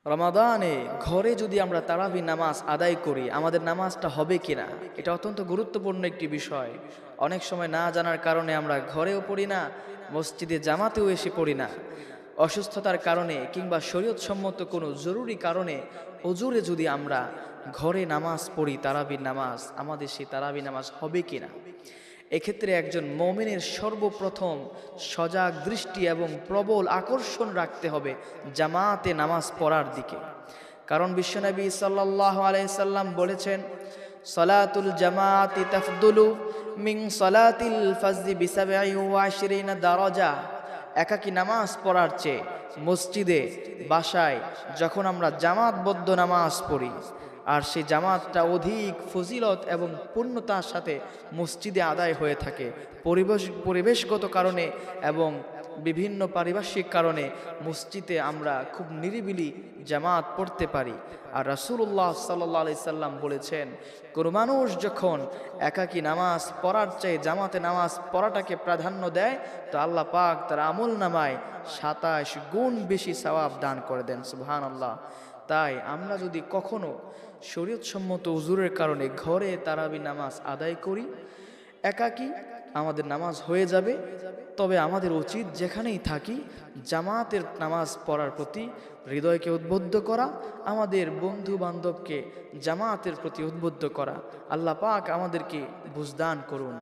রমাদানে ঘরে যদি আমরা তারাবি নামাজ আদায় করি, আমাদের নামাজটা হবে কিনা, এটা অত্যন্ত গুরুত্বপূর্ণ একটি বিষয়। অনেক সময় না জানার কারণে আমরা ঘরেও পড়ি না, মসজিদে জামাতেও এসে পড়ি না। অসুস্থতার কারণে কিংবা শরীয়তসম্মত কোনো জরুরি কারণে ওজোরে যদি আমরা ঘরে নামাজ পড়ি তারাবির নামাজ, আমাদের সেই তারাবি নামাজ হবে কিনা। এক্ষেত্রে একজন মুমিনের সর্বপ্রথম সজাগ দৃষ্টি এবং প্রবল আকর্ষণ রাখতে হবে জামাতে নামাজ পড়ার দিকে। কারণ বিশ্বনবী সাল্লাল্লাহু আলাইহি সাল্লাম বলেছেন, সালাতুল জামাতি তাফদুলু মিন সালাতিল ফাজরি বি27 দারাজা। একাকী নামাজ পড়ার চেয়ে মসজিদে, বাসায় যখন আমরা জামাতবদ্ধ নামাজ পড়ি, আর সেই জামাতটা অধিক ফজিলত এবং পূর্ণতার সাথে মসজিদে আদায় হয়ে থাকে। পরিবেশগত কারণে এবং বিভিন্ন পারিপার্শ্বিক কারণে মসজিদে আমরা খুব নিরিবিলি জামাত পড়তে পারি। আর রাসূলুল্লাহ সাল্লাল্লাহু আলাইহি সাল্লাম বলেছেন, কোনো মানুষ যখন একাকী নামাজ পড়ার চেয়ে জামাতে নামাজ পড়াটাকে প্রাধান্য দেয়, তো আল্লাহ পাক তার আমল নামায় 27 গুণ বেশি সওয়াব দান করে দেন। সুবহানাল্লাহ। তাই আমরা যদি কখনো শরীয়তসম্মত উজুরের কারণে ঘরে তারাবি নামাজ আদায় করি, একাকী আমাদের নামাজ হয়ে যাবে। তবে আমাদের উচিত যেখানেই থাকি জামাতের নামাজ পড়ার প্রতি হৃদয়কে উদ্বুদ্ধ করা, আমাদের বন্ধু বান্ধবকে জামাতের প্রতি উদ্বুদ্ধ করা। আল্লাহ পাক আমাদেরকে বুঝদান করুন।